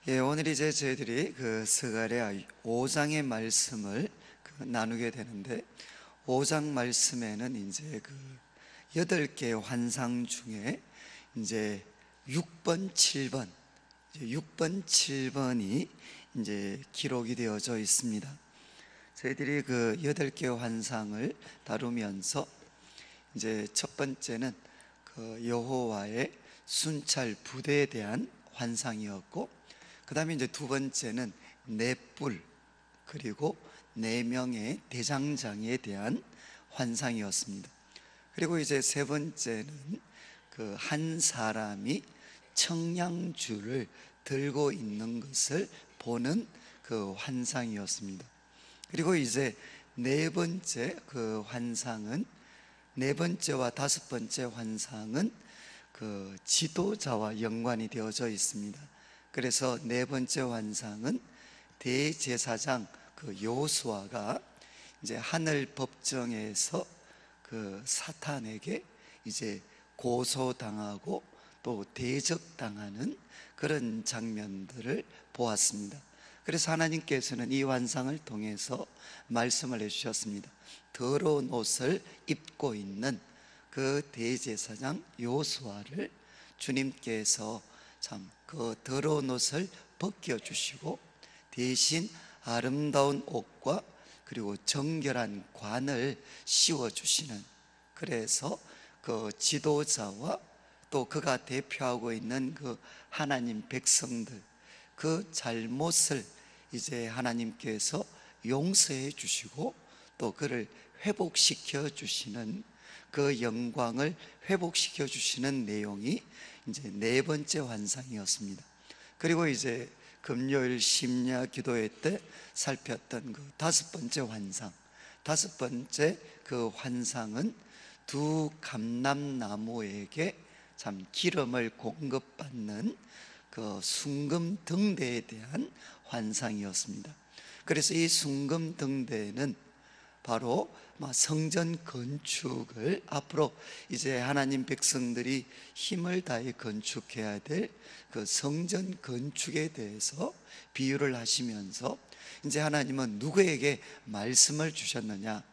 오늘 이제 저희들이 그 스가랴 5장의 말씀을 나누게 되는데, 5장 말씀에는 이제 그 8개의 환상 중에 이제 6번, 7번, 6번, 7번이 이제 기록이 되어져 있습니다. 저희들이 그 8개의 환상을 다루면서 이제 첫 번째는 그 여호와의 순찰 부대에 대한 환상이었고, 그 다음에 이제 두 번째는 넷불, 그리고 4명의 대장장이에 대한 환상이었습니다. 그리고 이제 세 번째는 그 한 사람이 청량줄을 들고 있는 것을 보는 그 환상이었습니다. 그리고 이제 네 번째 그 환상은, 네 번째와 다섯 번째 환상은 그 지도자와 연관이 되어져 있습니다. 그래서 네 번째 환상은 대제사장 그 여호수아가 이제 하늘 법정에서 그 사탄에게 이제 고소당하고 또 대적당하는 그런 장면들을 보았습니다. 그래서 하나님께서는 이 환상을 통해서 말씀을 해주셨습니다. 더러운 옷을 입고 있는 그 대제사장 여호수아를 주님께서 참 그 더러운 옷을 벗겨주시고 대신 아름다운 옷과 그리고 정결한 관을 씌워주시는, 그래서 그 지도자와 또 그가 대표하고 있는 그 하나님 백성들, 그 잘못을 이제 하나님께서 용서해 주시고 또 그를 회복시켜 주시는, 그 영광을 회복시켜 주시는 내용이 이제 네 번째 환상이었습니다. 그리고 이제 금요일 심야 기도회 때 살폈던 그 다섯 번째 환상, 다섯 번째 그 환상은 두 감람나무에게 참 기름을 공급받는 그 순금등대에 대한 환상이었습니다. 그래서 이 순금등대는 바로 성전 건축을 앞으로 이제 하나님 백성들이 힘을 다해 건축해야 될 그 성전 건축에 대해서 비유를 하시면서, 이제 하나님은 누구에게 말씀을 주셨느냐,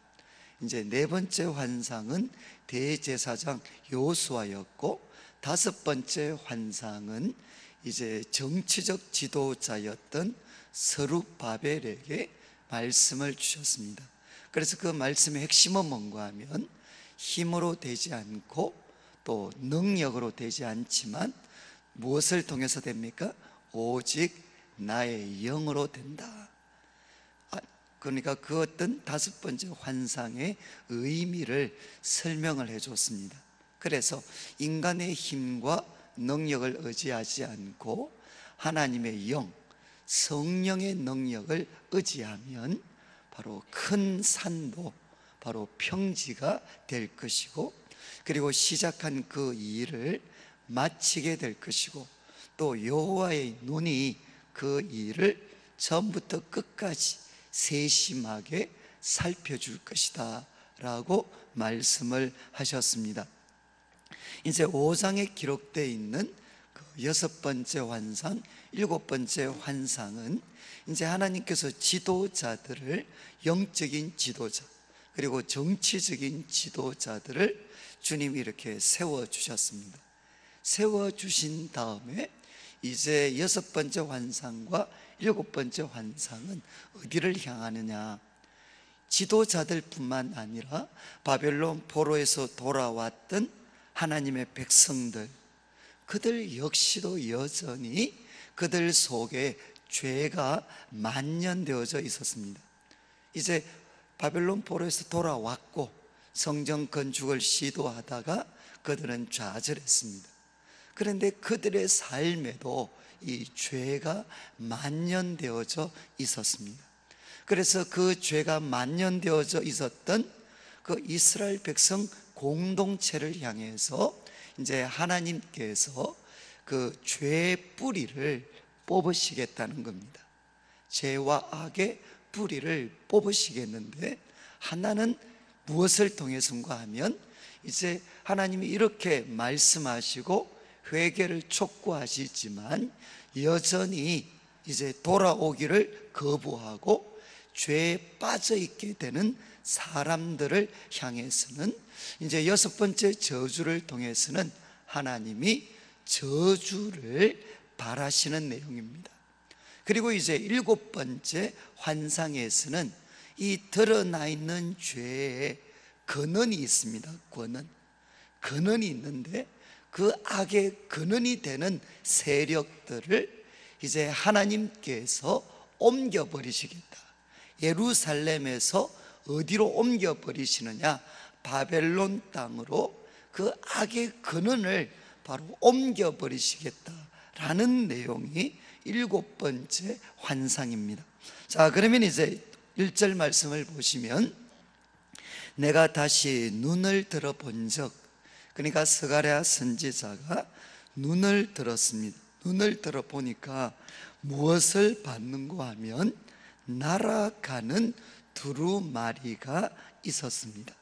이제 네 번째 환상은 대제사장 여호수아였고, 다섯 번째 환상은 이제 정치적 지도자였던 스룹바벨에게 말씀을 주셨습니다. 그래서 그 말씀의 핵심은 뭔가 하면, 힘으로 되지 않고 또 능력으로 되지 않지만 무엇을 통해서 됩니까? 오직 나의 영으로 된다. 그러니까 그 어떤 다섯 번째 환상의 의미를 설명을 해줬습니다. 그래서 인간의 힘과 능력을 의지하지 않고 하나님의 영, 성령의 능력을 의지하면 바로 큰 산도 바로 평지가 될 것이고, 그리고 시작한 그 일을 마치게 될 것이고, 또 여호와의 눈이 그 일을 처음부터 끝까지 세심하게 살펴줄 것이다 라고 말씀을 하셨습니다. 이제 5장에 기록되어 있는 그 여섯 번째 환상, 일곱 번째 환상은 이제 하나님께서 지도자들을, 영적인 지도자 그리고 정치적인 지도자들을 주님이 이렇게 세워주셨습니다. 세워주신 다음에 이제 여섯 번째 환상과 일곱 번째 환상은 어디를 향하느냐, 지도자들 뿐만 아니라 바벨론 포로에서 돌아왔던 하나님의 백성들, 그들 역시도 여전히 그들 속에 죄가 만연되어져 있었습니다. 이제 바벨론 포로에서 돌아왔고 성전 건축을 시도하다가 그들은 좌절했습니다. 그런데 그들의 삶에도 이 죄가 만연되어져 있었습니다. 그래서 그 죄가 만연되어져 있었던 그 이스라엘 백성 공동체를 향해서 이제 하나님께서 그 죄의 뿌리를 뽑으시겠다는 겁니다. 죄와 악의 뿌리를 뽑으시겠는데, 하나는 무엇을 통해서인가 하면, 이제 하나님이 이렇게 말씀하시고 회개를 촉구하시지만 여전히 이제 돌아오기를 거부하고 죄에 빠져 있게 되는 사람들을 향해서는 이제 6번째 저주를 통해서는 하나님이 저주를 바라시는 내용입니다. 그리고 이제 7번째 환상에서는 이 드러나 있는 죄에 근원이 있습니다. 근원이 있는데 그 악의 근원이 되는 세력들을 이제 하나님께서 옮겨버리시겠다. 예루살렘에서 어디로 옮겨버리시느냐? 바벨론 땅으로 그 악의 근원을 바로 옮겨버리시겠다라는 내용이 7번째 환상입니다. 자, 그러면 이제 1절 말씀을 보시면 내가 다시 눈을 들어본 적, 그러니까 스가랴 선지자가 눈을 들었습니다. 눈을 들어보니까 무엇을 봤는가 하면 날아가는 두루마리가 있었습니다.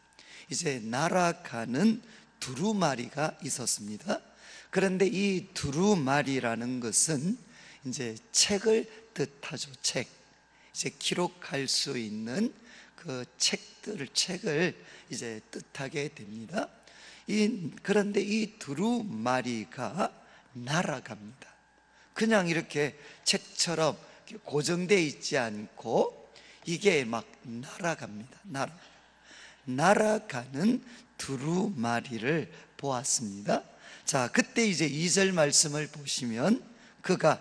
이제 날아가는 두루마리가 있었습니다. 그런데 이 두루마리라는 것은 이제 책을 뜻하죠. 책. 이제 기록할 수 있는 그 책을 이제 뜻하게 됩니다. 그런데 이 두루마리가 날아갑니다. 그냥 이렇게 책처럼 고정되어 있지 않고 이게 막 날아갑니다. 날아가는 두루마리를 보았습니다. 자, 그때 이제 2절 말씀을 보시면 그가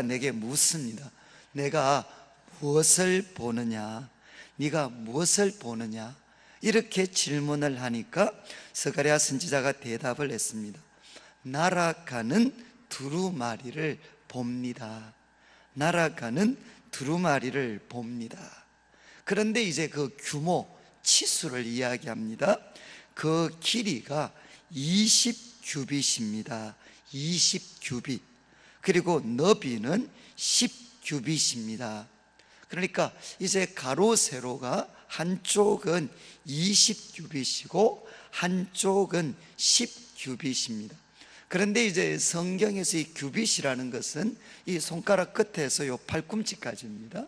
내게 묻습니다. 내가 무엇을 보느냐? 네가 무엇을 보느냐? 이렇게 질문을 하니까 스가랴 선지자가 대답을 했습니다. 날아가는 두루마리를 봅니다. 날아가는 두루마리를 봅니다. 그런데 이제 그 규모, 치수를 이야기합니다. 그 길이가 20규빗입니다. 20규빗. 그리고 너비는 10규빗입니다. 그러니까 이제 가로 세로가 한쪽은 20규빗이고 한쪽은 10규빗입니다. 그런데 이제 성경에서 이 규빗이라는 것은 이 손가락 끝에서 요 팔꿈치까지입니다.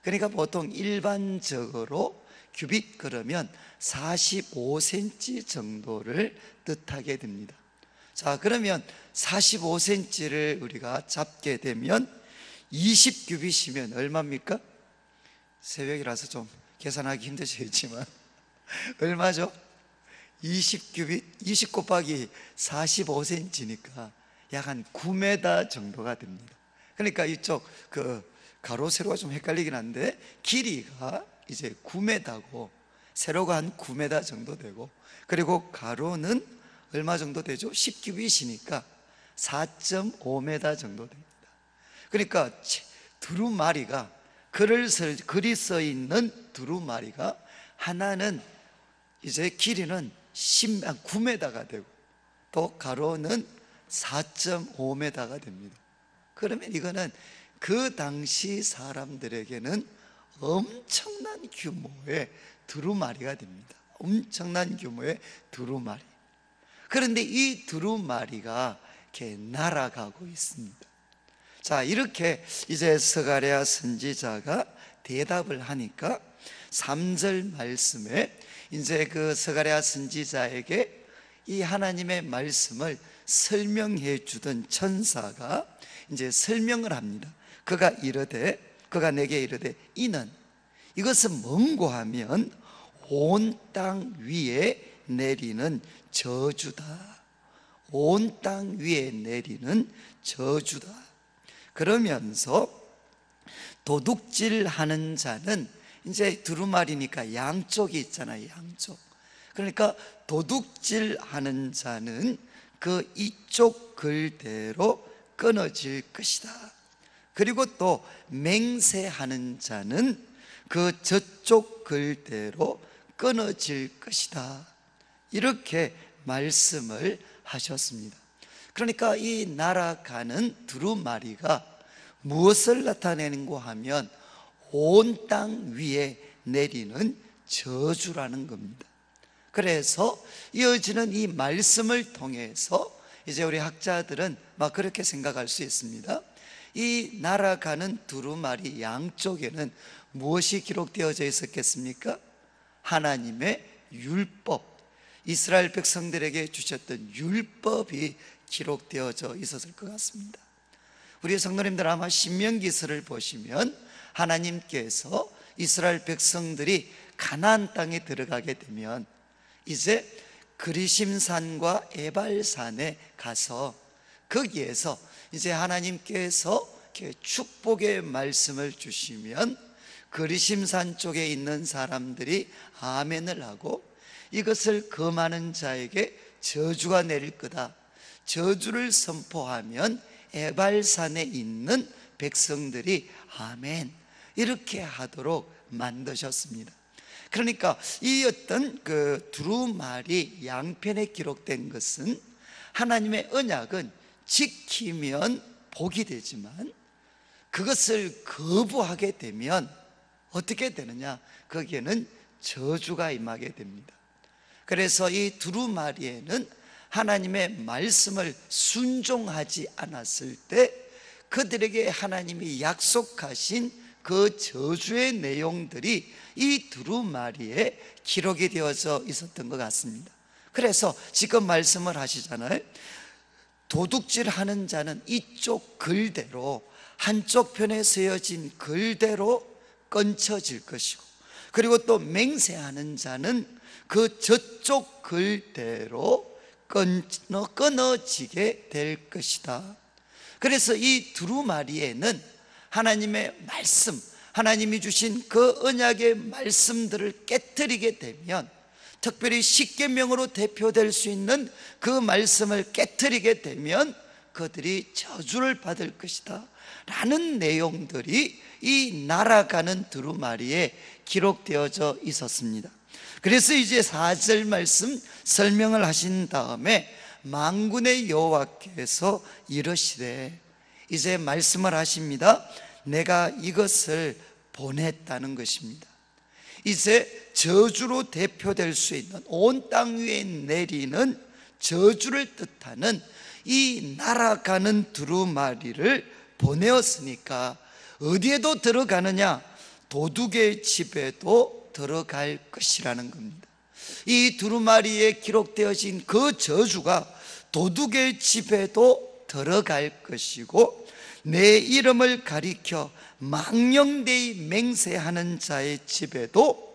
그러니까 보통 일반적으로 규빗 그러면 45cm 정도를 뜻하게 됩니다. 자, 그러면 45cm를 우리가 잡게 되면 20규빗이면 얼마입니까? 새벽이라서 좀 계산하기 힘드시겠지만 얼마죠? 20규빗, 20 곱하기 45cm니까 약 한 9m 정도가 됩니다. 그러니까 이쪽 그 가로 세로가 좀 헷갈리긴 한데 길이가 이제 9m고 세로가 한 9m 정도 되고 그리고 가로는 얼마 정도 되죠? 10규빗이니까 4.5m 정도 됩니다. 그러니까 두루마리가 글이 써 있는 두루마리가 하나는 이제 길이는 9m가 되고 또 가로는 4.5m가 됩니다. 그러면 이거는 그 당시 사람들에게는 엄청난 규모의 두루마리가 됩니다. 엄청난 규모의 두루마리. 그런데 이 두루마리가 이렇게 날아가고 있습니다. 자, 이렇게 이제 스가랴 선지자가 대답을 하니까 3절 말씀에 이제 그 스가랴 선지자에게 이 하나님의 말씀을 설명해 주던 천사가 이제 설명을 합니다. 그가 내게 이르되 이는 이것은 뭔고 하면 온 땅 위에 내리는 저주다. 온 땅 위에 내리는 저주다. 그러면서 도둑질하는 자는 이제 두루마리니까 양쪽이 있잖아요. 양쪽. 그러니까 도둑질하는 자는 그 이쪽 글대로 끊어질 것이다. 그리고 또 맹세하는 자는 그 저쪽 글대로 끊어질 것이다. 이렇게 말씀을 하셨습니다. 그러니까 이 날아가는 두루마리가 무엇을 나타내는고 하면 온 땅 위에 내리는 저주라는 겁니다. 그래서 이어지는 이 말씀을 통해서 이제 우리 학자들은 막 그렇게 생각할 수 있습니다. 이 날아가는 두루마리 양쪽에는 무엇이 기록되어져 있었겠습니까? 하나님의 율법, 이스라엘 백성들에게 주셨던 율법이 기록되어져 있었을 것 같습니다. 우리 성도님들 아마 신명기서를 보시면 하나님께서 이스라엘 백성들이 가나안 땅에 들어가게 되면 이제 그리심산과 에발산에 가서 거기에서 이제 하나님께서 축복의 말씀을 주시면 그리심산 쪽에 있는 사람들이 아멘을 하고 이것을 금하는 자에게 저주가 내릴 거다, 저주를 선포하면 에발산에 있는 백성들이 아멘 이렇게 하도록 만드셨습니다. 그러니까 이 어떤 그 두루마리 양편에 기록된 것은 하나님의 언약은 지키면 복이 되지만 그것을 거부하게 되면 어떻게 되느냐? 거기에는 저주가 임하게 됩니다. 그래서 이 두루마리에는 하나님의 말씀을 순종하지 않았을 때 그들에게 하나님이 약속하신 그 저주의 내용들이 이 두루마리에 기록이 되어져 있었던 것 같습니다. 그래서 지금 말씀을 하시잖아요. 도둑질하는 자는 이쪽 글대로, 한쪽 편에 쓰여진 글대로 끊쳐질 것이고, 그리고 또 맹세하는 자는 그 저쪽 글대로 끊어지게 될 것이다. 그래서 이 두루마리에는 하나님의 말씀, 하나님이 주신 그 언약의 말씀들을 깨뜨리게 되면, 특별히 십계명으로 대표될 수 있는 그 말씀을 깨뜨리게 되면 그들이 저주를 받을 것이다 라는 내용들이 이 날아가는 두루마리에 기록되어져 있었습니다. 그래서 이제 4절 말씀 설명을 하신 다음에 만군의 여호와께서 이르시되, 이제 말씀을 하십니다. 내가 이것을 보냈다는 것입니다. 이제 저주로 대표될 수 있는, 온 땅 위에 내리는 저주를 뜻하는 이 날아가는 두루마리를 보내었으니까 어디에도 들어가느냐? 도둑의 집에도 들어갈 것이라는 겁니다. 이 두루마리에 기록되어진 그 저주가 도둑의 집에도 들어갈 것이고, 내 이름을 가리켜 망령되이 맹세하는 자의 집에도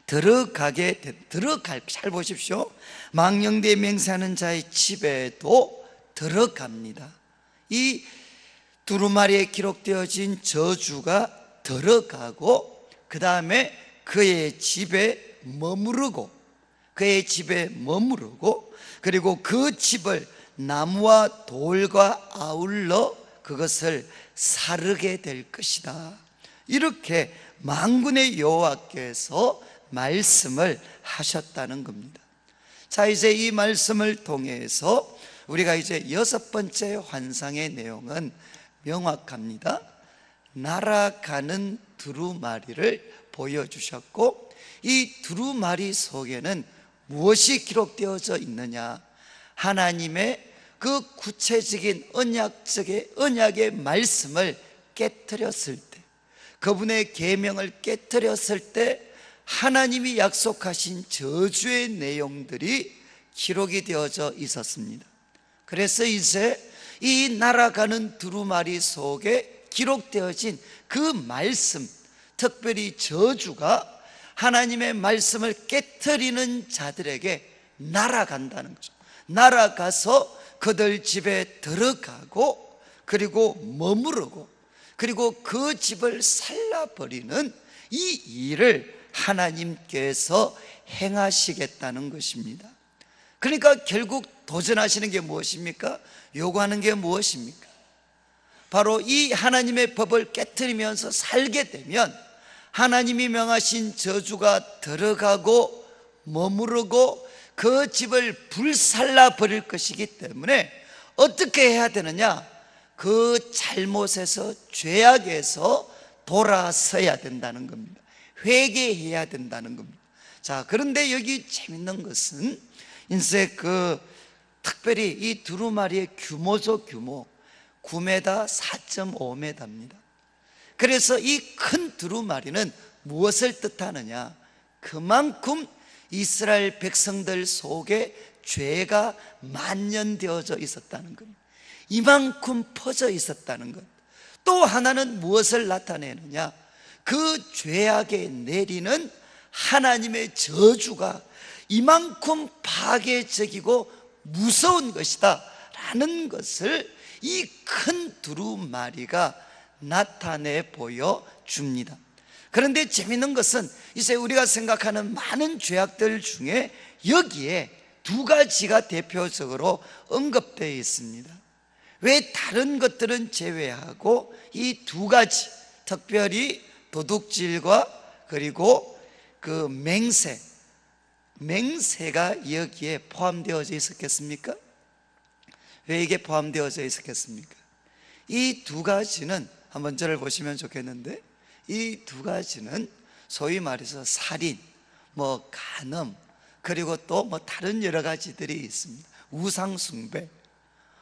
잘 보십시오. 망령되이 맹세하는 자의 집에도 들어갑니다. 이 두루마리에 기록되어진 저주가 들어가고, 그 다음에 그의 집에 머무르고, 그리고 그 집을 나무와 돌과 아울러 그것을 사르게 될 것이다. 이렇게 만군의 여호와께서 말씀을 하셨다는 겁니다. 자, 이제 이 말씀을 통해서 우리가 이제 6번째 환상의 내용은 명확합니다. 날아가는 두루마리를 보여주셨고, 이 두루마리 속에는 무엇이 기록되어져 있느냐? 하나님의 그 구체적인 언약의 말씀을 깨트렸을 때, 그분의 계명을 깨트렸을 때 하나님이 약속하신 저주의 내용들이 기록이 되어져 있었습니다. 그래서 이제 이 날아가는 두루마리 속에 기록되어진 그 말씀, 특별히 저주가 하나님의 말씀을 깨트리는 자들에게 날아간다는 거죠. 날아가서 그들 집에 들어가고, 그리고 머무르고, 그리고 그 집을 살라버리는 이 일을 하나님께서 행하시겠다는 것입니다. 그러니까 결국 도전하시는 게 무엇입니까? 요구하는 게 무엇입니까? 바로 이 하나님의 법을 깨트리면서 살게 되면 하나님이 명하신 저주가 들어가고 머무르고 그 집을 불살라 버릴 것이기 때문에 어떻게 해야 되느냐? 그 잘못에서, 죄악에서 돌아서야 된다는 겁니다. 회개해야 된다는 겁니다. 자, 그런데 여기 재밌는 것은 이제 특별히 이 두루마리의 규모죠, 규모. 9m, 4.5m입니다. 그래서 이 큰 두루마리는 무엇을 뜻하느냐? 그만큼 이스라엘 백성들 속에 죄가 만연되어져 있었다는 것, 이만큼 퍼져 있었다는 것. 또 하나는 무엇을 나타내느냐? 그 죄악에 내리는 하나님의 저주가 이만큼 파괴적이고 무서운 것이다 라는 것을 이 큰 두루마리가 나타내 보여줍니다. 그런데 재미있는 것은 이제 우리가 생각하는 많은 죄악들 중에 여기에 두 가지가 대표적으로 언급되어 있습니다. 왜 다른 것들은 제외하고 이 두 가지, 특별히 도둑질과 그리고 그 맹세가 여기에 포함되어져 있었겠습니까? 왜 이게 포함되어져 있었겠습니까? 이 두 가지는 한번 저를 보시면 좋겠는데, 이 두 가지는 소위 말해서 살인, 간음, 그리고 또 다른 여러 가지들이 있습니다. 우상숭배.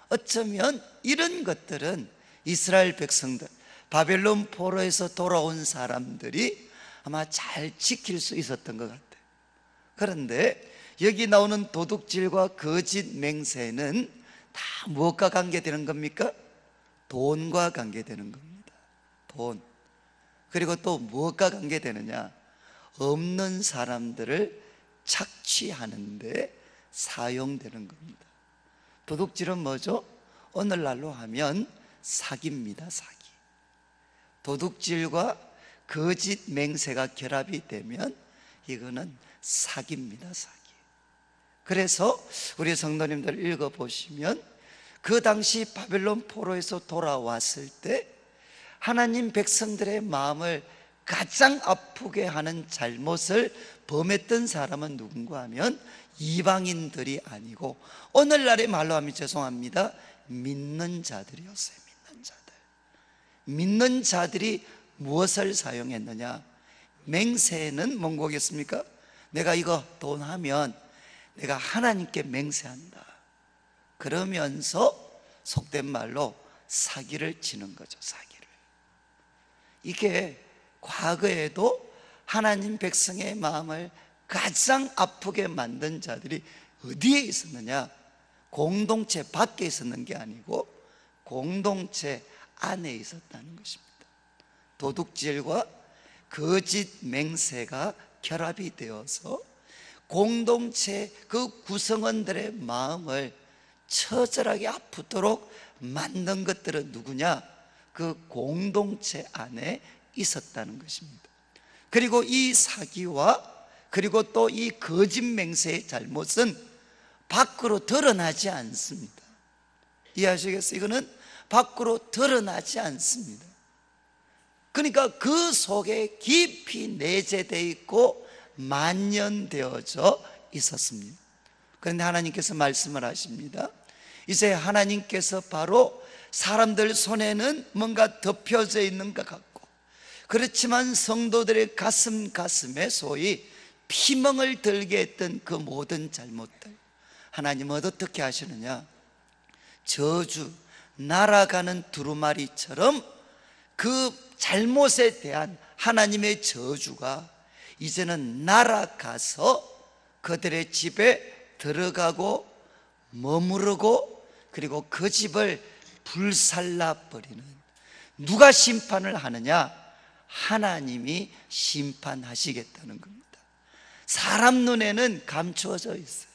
어쩌면 이런 것들은 이스라엘 백성들, 바벨론 포로에서 돌아온 사람들이 아마 잘 지킬 수 있었던 것 같아요. 그런데 여기 나오는 도둑질과 거짓 맹세는 다 무엇과 관계되는 겁니까? 돈과 관계되는 겁니다. 돈. 그리고 또 무엇과 관계되느냐? 없는 사람들을 착취하는 데 사용되는 겁니다. 도둑질은 뭐죠? 오늘날로 하면 사기입니다. 사기. 도둑질과 거짓 맹세가 결합이 되면 이거는 사기입니다. 사기. 그래서 우리 성도님들 읽어보시면 그 당시 바벨론 포로에서 돌아왔을 때 하나님 백성들의 마음을 가장 아프게 하는 잘못을 범했던 사람은 누군가 하면 이방인들이 아니고, 오늘날의 말로 하면 죄송합니다, 믿는 자들이었어요. 믿는 자들이 무엇을 사용했느냐? 맹세는 뭔 거겠습니까? 내가 이거 돈 하면 내가 하나님께 맹세한다, 그러면서 속된 말로 사기를 치는 거죠. 사기를. 이게 과거에도 하나님 백성의 마음을 가장 아프게 만든 자들이 어디에 있었느냐? 공동체 밖에 있었는 게 아니고 공동체 안에 있었다는 것입니다. 도둑질과 거짓 맹세가 결합이 되어서 공동체 그 구성원들의 마음을 처절하게 아프도록 만든 것들은 누구냐? 그 공동체 안에 있었다는 것입니다. 그리고 이 사기와 그리고 또 이 거짓 맹세의 잘못은 밖으로 드러나지 않습니다. 이해하시겠어요? 이거는 밖으로 드러나지 않습니다. 그러니까 그 속에 깊이 내재되어 있고 만연되어져 있었습니다. 그런데 하나님께서 말씀을 하십니다. 이제 하나님께서 바로 사람들 손에는 뭔가 덮여져 있는 것 같고, 그렇지만 성도들의 가슴에 소위 피멍을 들게 했던 그 모든 잘못들, 하나님은 어떻게 하시느냐? 저주, 날아가는 두루마리처럼 그 잘못에 대한 하나님의 저주가 이제는 날아가서 그들의 집에 들어가고 머무르고, 그리고 그 집을 불살라버리는, 누가 심판을 하느냐? 하나님이 심판하시겠다는 겁니다. 사람 눈에는 감추어져 있어요.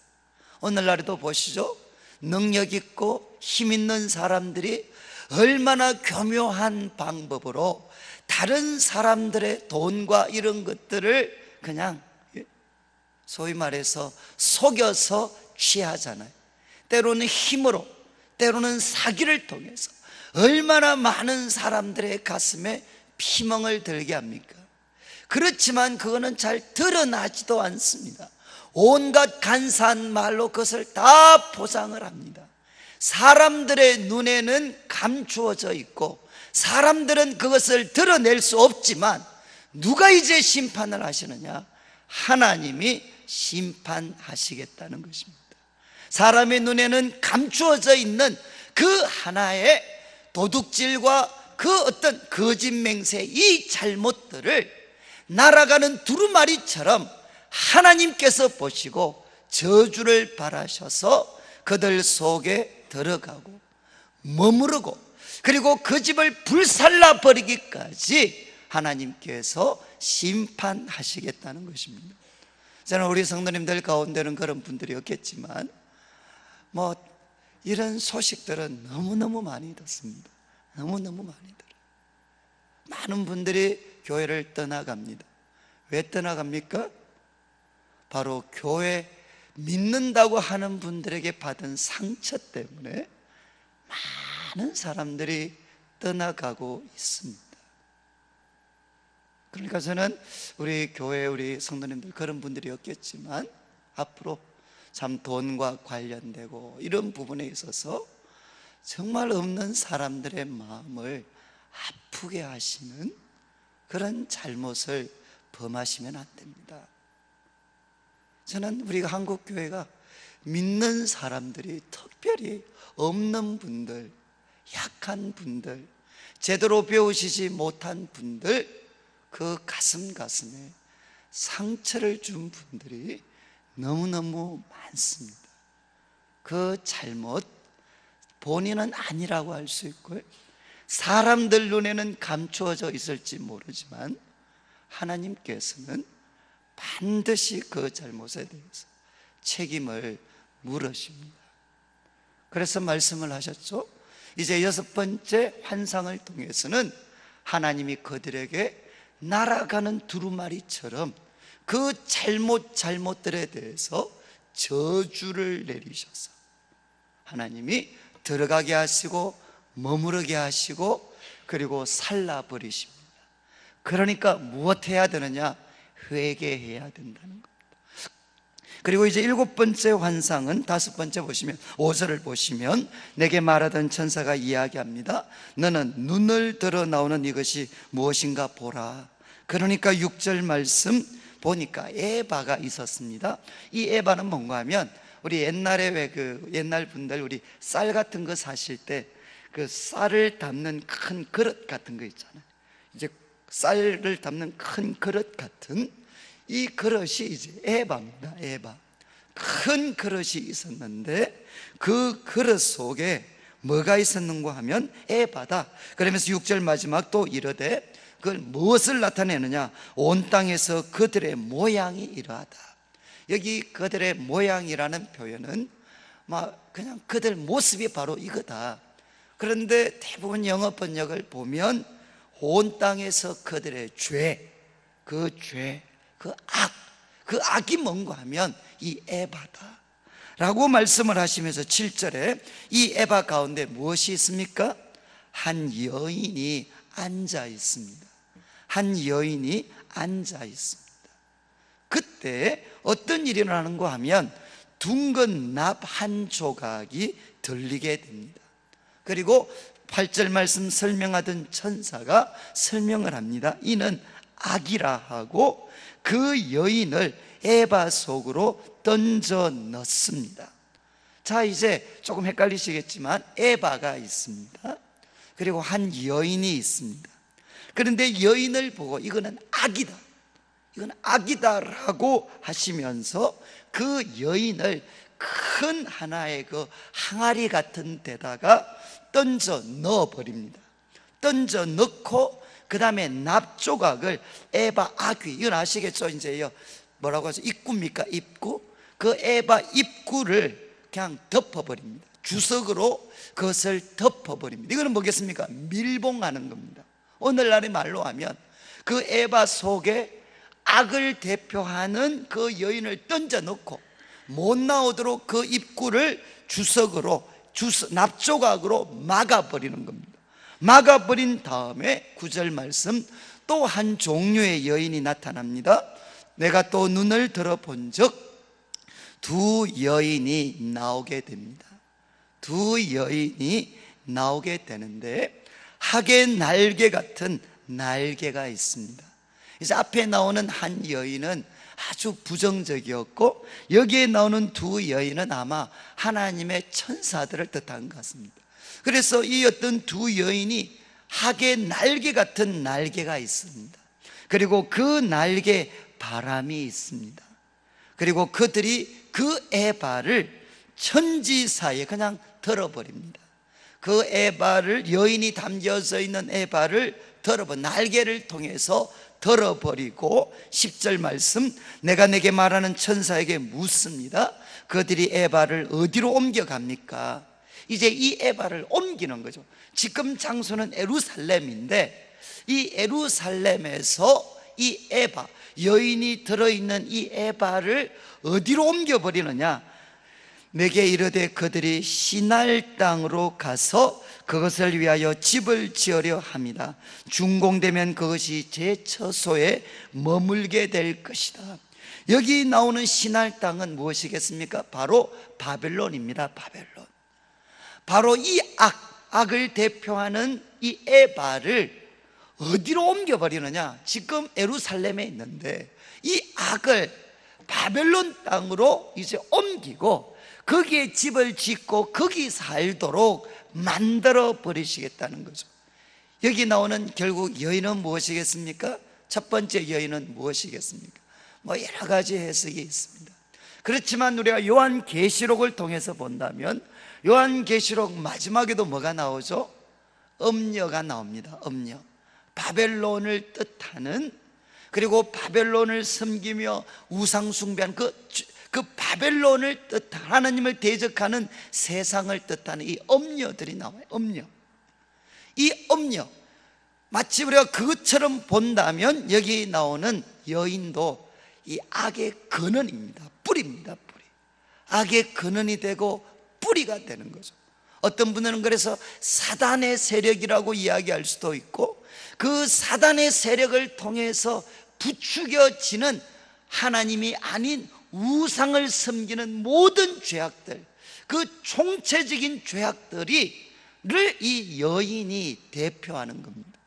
오늘날에도 보시죠. 능력 있고 힘 있는 사람들이 얼마나 교묘한 방법으로 다른 사람들의 돈과 이런 것들을 그냥 소위 말해서 속여서 취하잖아요. 때로는 힘으로, 때로는 사기를 통해서 얼마나 많은 사람들의 가슴에 피멍을 들게 합니까? 그렇지만 그거는 잘 드러나지도 않습니다. 온갖 간사한 말로 그것을 다 포장을 합니다. 사람들의 눈에는 감추어져 있고 사람들은 그것을 드러낼 수 없지만 누가 이제 심판을 하시느냐? 하나님이 심판하시겠다는 것입니다. 사람의 눈에는 감추어져 있는 그 하나의 도둑질과 그 어떤 거짓 맹세, 이 잘못들을 날아가는 두루마리처럼 하나님께서 보시고 저주를 바라셔서 그들 속에 들어가고 머무르고, 그리고 그 집을 불살라 버리기까지 하나님께서 심판하시겠다는 것입니다. 저는 우리 성도님들 가운데는 그런 분들이 없겠지만 이런 소식들은 너무너무 많이 듣습니다. 너무너무 많이 들어요. 많은 분들이 교회를 떠나갑니다. 왜 떠나갑니까? 바로 교회 믿는다고 하는 분들에게 받은 상처 때문에 많은 사람들이 떠나가고 있습니다. 그러니까 저는 우리 교회, 우리 성도님들 그런 분들이 없겠지만 앞으로 참 돈과 관련되고 이런 부분에 있어서 정말 없는 사람들의 마음을 아프게 하시는 그런 잘못을 범하시면 안 됩니다. 저는 우리가 한국교회가 믿는 사람들이 특별히 없는 분들, 약한 분들, 제대로 배우시지 못한 분들, 그 가슴에 상처를 준 분들이 너무너무 많습니다. 그 잘못 본인은 아니라고 할 수 있고요, 사람들 눈에는 감추어져 있을지 모르지만 하나님께서는 반드시 그 잘못에 대해서 책임을 물으십니다. 그래서 말씀을 하셨죠. 이제 6번째 환상을 통해서는 하나님이 그들에게 날아가는 두루마리처럼 그 잘못들에 대해서 저주를 내리셔서 하나님이 들어가게 하시고 머무르게 하시고 그리고 살라버리십니다. 그러니까 무엇해야 되느냐? 회개해야 된다는 겁니다. 그리고 이제 7번째 환상은 5번째 보시면 5절을 보시면 내게 말하던 천사가 이야기합니다. 너는 눈을 들어 나오는 이것이 무엇인가 보라. 그러니까 6절 말씀 보니까 에바가 있었습니다. 이 에바는 뭔가 하면 우리 옛날에 왜 옛날 분들 우리 쌀 같은 거 사실 때 그 쌀을 담는 큰 그릇 같은 거 있잖아요. 이제 쌀을 담는 큰 그릇 같은 이 그릇이 이제 에바입니다. 에바. 큰 그릇이 있었는데 그 그릇 속에 뭐가 있었는가 하면 에바다. 그러면서 6절 마지막 또 이르되 그걸 무엇을 나타내느냐? 온 땅에서 그들의 모양이 이러하다. 여기 그들의 모양이라는 표현은 그냥 그들 모습이 바로 이거다. 그런데 대부분 영어 번역을 보면 온 땅에서 그들의 죄, 그 악이 뭔가 하면 이 에바다 라고 말씀을 하시면서 7절에 이 에바 가운데 무엇이 있습니까? 한 여인이 앉아 있습니다. 한 여인이 앉아 있습니다. 그때 어떤 일이 일어나는가 하면 둥근 납 한 조각이 들리게 됩니다. 그리고 8절 말씀 설명하던 천사가 설명을 합니다. 이는 악이라 하고 그 여인을 에바 속으로 던져 넣습니다. 자, 이제 조금 헷갈리시겠지만 에바가 있습니다. 그리고 한 여인이 있습니다. 그런데 여인을 보고 이거는 악이다, 이건 악이다라고 하시면서 그 여인을 큰 하나의 그 항아리 같은 데다가 던져 넣어 버립니다. 던져 넣고 그 다음에 납조각을 에바 아귀, 이건 아시겠죠? 이제요 뭐라고 하죠? 입구입니까? 입구. 그 에바 입구를 그냥 덮어버립니다. 주석으로 그것을 덮어버립니다. 이거는 뭐겠습니까? 밀봉하는 겁니다. 오늘날의 말로 하면 그 에바 속에 악을 대표하는 그 여인을 던져 넣고 못 나오도록 그 입구를 주석으로 납조각으로 막아버리는 겁니다. 막아버린 다음에 9절 말씀, 또 한 종류의 여인이 나타납니다. 내가 또 눈을 들어본 적 두 여인이 나오게 됩니다. 두 여인이 나오게 되는데 학의 날개 같은 날개가 있습니다. 이제 앞에 나오는 한 여인은 아주 부정적이었고 여기에 나오는 두 여인은 아마 하나님의 천사들을 뜻한 것 같습니다. 그래서 이 어떤 두 여인이 학의 날개 같은 날개가 있습니다. 그리고 그 날개에 바람이 있습니다. 그리고 그들이 그 에바를 천지 사이에 그냥 들어버립니다. 그 에바를, 여인이 담겨져 있는 에바를 날개를 통해서 들어버리고 10절 말씀, 내가 내게 말하는 천사에게 묻습니다. 그들이 에바를 어디로 옮겨갑니까? 이제 이 에바를 옮기는 거죠. 지금 장소는 예루살렘인데 이 예루살렘에서 이 에바, 여인이 들어있는 이 에바를 어디로 옮겨버리느냐? 내게 이르되 그들이 시날 땅으로 가서 그것을 위하여 집을 지으려 합니다. 준공되면 그것이 제 처소에 머물게 될 것이다. 여기 나오는 시날 땅은 무엇이겠습니까? 바로 바벨론입니다. 바벨론. 바로 이 악을 대표하는 이 에바를 어디로 옮겨버리느냐? 지금 예루살렘에 있는데 이 악을 바벨론 땅으로 이제 옮기고 거기에 집을 짓고 거기 살도록 만들어 버리시겠다는 거죠. 여기 나오는 결국 여인은 무엇이겠습니까? 첫 번째 여인은 무엇이겠습니까? 여러 가지 해석이 있습니다. 그렇지만 우리가 요한계시록을 통해서 본다면 요한계시록 마지막에도 뭐가 나오죠? 음녀가 나옵니다. 음녀, 바벨론을 뜻하는, 그리고 바벨론을 섬기며 우상 숭배한 그 바벨론을 뜻하는, 하나님을 대적하는 세상을 뜻하는 이 음녀들이 나와요. 음녀. 이 음녀, 마치 우리가 그것처럼 본다면 여기 나오는 여인도 이 악의 근원입니다. 뿌리입니다. 뿌리. 악의 근원이 되고 뿌리가 되는 거죠. 어떤 분들은 그래서 사단의 세력이라고 이야기할 수도 있고, 그 사단의 세력을 통해서 부추겨지는 하나님이 아닌 우상을 섬기는 모든 죄악들, 그 총체적인 죄악들이 이 여인이 대표하는 겁니다.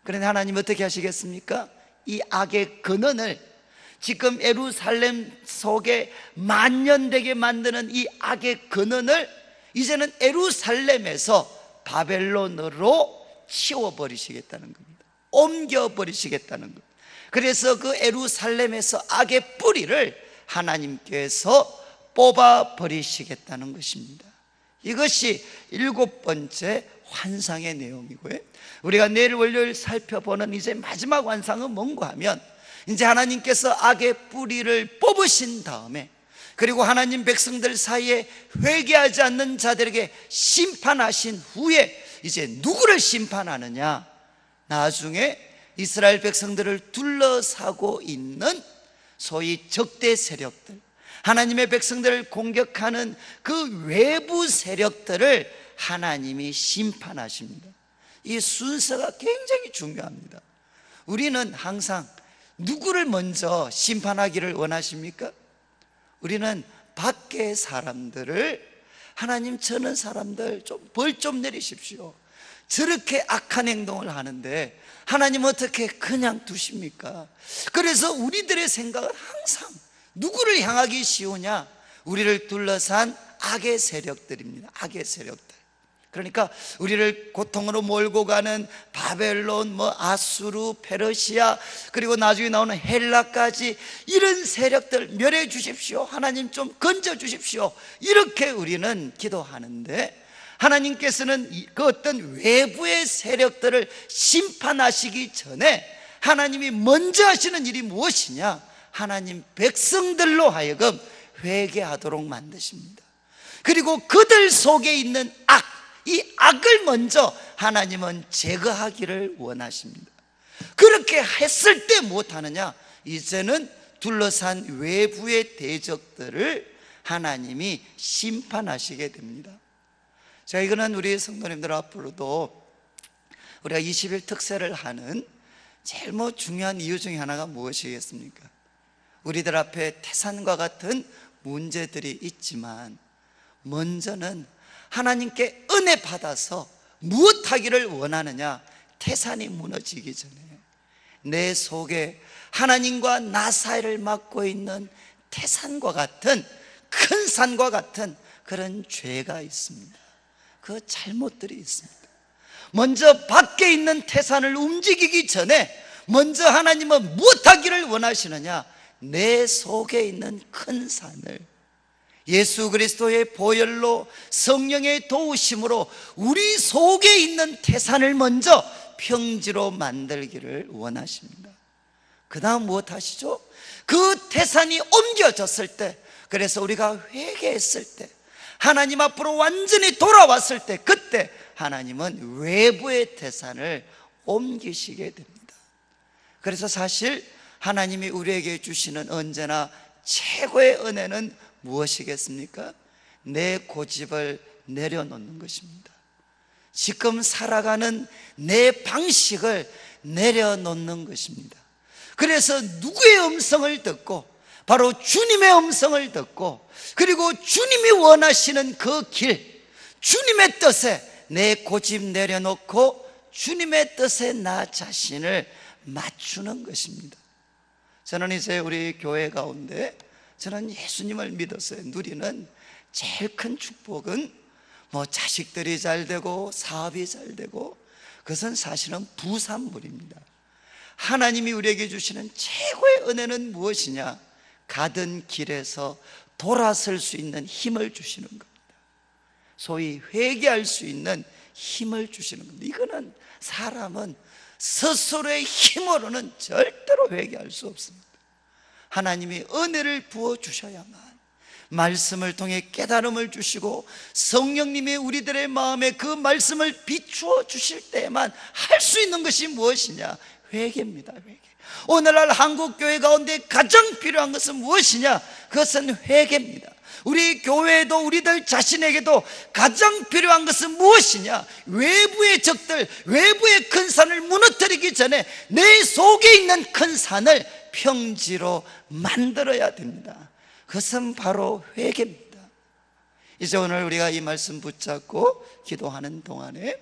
그런데 하나님 어떻게 하시겠습니까? 이 악의 근원을, 지금 예루살렘 속에 만연되게 만드는 이 악의 근원을 이제는 예루살렘에서 바벨론으로 치워버리시겠다는 겁니다. 옮겨버리시겠다는 겁니다. 그래서 그 예루살렘에서 악의 뿌리를 하나님께서 뽑아버리시겠다는 것입니다. 이것이 7번째 환상의 내용이고요, 우리가 내일 월요일 살펴보는 이제 마지막 환상은 뭔가 하면, 이제 하나님께서 악의 뿌리를 뽑으신 다음에, 그리고 하나님 백성들 사이에 회개하지 않는 자들에게 심판하신 후에 이제 누구를 심판하느냐? 나중에 이스라엘 백성들을 둘러싸고 있는 소위 적대 세력들, 하나님의 백성들을 공격하는 그 외부 세력들을 하나님이 심판하십니다. 이 순서가 굉장히 중요합니다. 우리는 항상 누구를 먼저 심판하기를 원하십니까? 우리는 밖의 사람들을, 하나님 저는 사람들 좀 벌 좀 내리십시오, 저렇게 악한 행동을 하는데 하나님 어떻게 그냥 두십니까? 그래서 우리들의 생각은 항상 누구를 향하기 쉬우냐? 우리를 둘러싼 악의 세력들입니다. 악의 세력들. 그러니까 우리를 고통으로 몰고 가는 바벨론, 아수르, 페르시아, 그리고 나중에 나오는 헬라까지, 이런 세력들 멸해 주십시오, 하나님 좀 건져 주십시오, 이렇게 우리는 기도하는데, 하나님께서는 그 어떤 외부의 세력들을 심판하시기 전에 하나님이 먼저 하시는 일이 무엇이냐? 하나님 백성들로 하여금 회개하도록 만드십니다. 그리고 그들 속에 있는 이 악을 먼저 하나님은 제거하기를 원하십니다. 그렇게 했을 때 무엇하느냐? 이제는 둘러싼 외부의 대적들을 하나님이 심판하시게 됩니다. 자, 이거는 우리 성도님들 앞으로도 우리가 20일 특세를 하는 제일 중요한 이유 중에 하나가 무엇이겠습니까? 우리들 앞에 태산과 같은 문제들이 있지만 먼저는 하나님께 은혜 받아서 무엇하기를 원하느냐? 태산이 무너지기 전에 내 속에 하나님과 나 사이를 막고 있는 태산과 같은, 큰 산과 같은 그런 죄가 있습니다. 그 잘못들이 있습니다. 먼저 밖에 있는 태산을 움직이기 전에 먼저 하나님은 무엇하기를 원하시느냐? 내 속에 있는 큰 산을 예수 그리스도의 보혈로 성령의 도우심으로 우리 속에 있는 태산을 먼저 평지로 만들기를 원하십니다. 그 다음 무엇 하시죠? 그 태산이 옮겨졌을 때, 그래서 우리가 회개했을 때, 하나님 앞으로 완전히 돌아왔을 때, 그때 하나님은 외부의 태산을 옮기시게 됩니다. 그래서 사실 하나님이 우리에게 주시는 언제나 최고의 은혜는 무엇이겠습니까? 내 고집을 내려놓는 것입니다. 지금 살아가는 내 방식을 내려놓는 것입니다. 그래서 누구의 음성을 듣고 바로 주님의 음성을 듣고, 그리고 주님이 원하시는 그 길, 주님의 뜻에 내 고집 내려놓고 주님의 뜻에 나 자신을 맞추는 것입니다. 저는 이제 우리 교회 가운데 저는 예수님을 믿어서 누리는 제일 큰 축복은 자식들이 잘 되고 사업이 잘 되고, 그것은 사실은 부산물입니다. 하나님이 우리에게 주시는 최고의 은혜는 무엇이냐? 가던 길에서 돌아설 수 있는 힘을 주시는 겁니다. 소위 회개할 수 있는 힘을 주시는 겁니다. 이거는 사람은 스스로의 힘으로는 절대로 회개할 수 없습니다. 하나님이 은혜를 부어주셔야만, 말씀을 통해 깨달음을 주시고 성령님이 우리들의 마음에 그 말씀을 비추어 주실 때에만 할 수 있는 것이 무엇이냐? 회개입니다. 회개. 오늘날 한국교회 가운데 가장 필요한 것은 무엇이냐? 그것은 회개입니다. 우리 교회에도 우리들 자신에게도 가장 필요한 것은 무엇이냐? 외부의 적들, 외부의 큰 산을 무너뜨리기 전에 내 속에 있는 큰 산을 평지로 만들어야 됩니다. 그것은 바로 회개입니다. 이제 오늘 우리가 이 말씀 붙잡고 기도하는 동안에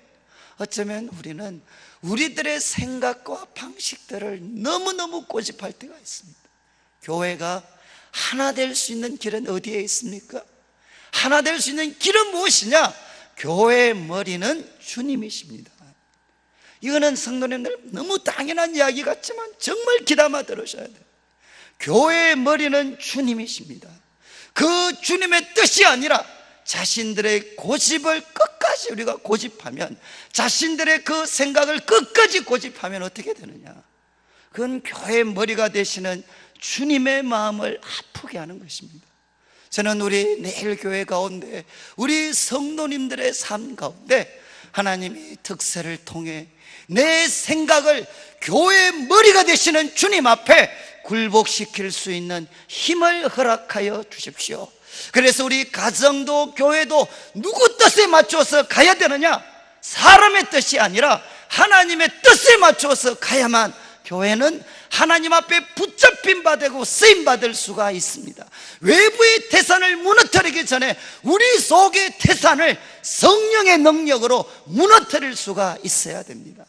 어쩌면 우리는 우리들의 생각과 방식들을 너무너무 고집할 때가 있습니다. 교회가 하나 될 수 있는 길은 어디에 있습니까? 하나 될 수 있는 길은 무엇이냐? 교회의 머리는 주님이십니다. 이거는 성도님들 너무 당연한 이야기 같지만 정말 귀담아 들으셔야 돼요. 교회의 머리는 주님이십니다. 그 주님의 뜻이 아니라 자신들의 고집을 끝까지 우리가 고집하면, 자신들의 그 생각을 끝까지 고집하면 어떻게 되느냐? 그건 교회의 머리가 되시는 주님의 마음을 아프게 하는 것입니다. 저는 우리 내일 교회 가운데 우리 성도님들의 삶 가운데 하나님이 특세를 통해 내 생각을 교회의 머리가 되시는 주님 앞에 굴복시킬 수 있는 힘을 허락하여 주십시오. 그래서 우리 가정도 교회도 누구 뜻에 맞춰서 가야 되느냐? 사람의 뜻이 아니라 하나님의 뜻에 맞춰서 가야만 교회는 하나님 앞에 붙잡힌 바 되고 쓰임 받을 수가 있습니다. 외부의 태산을 무너뜨리기 전에 우리 속의 태산을 성령의 능력으로 무너뜨릴 수가 있어야 됩니다.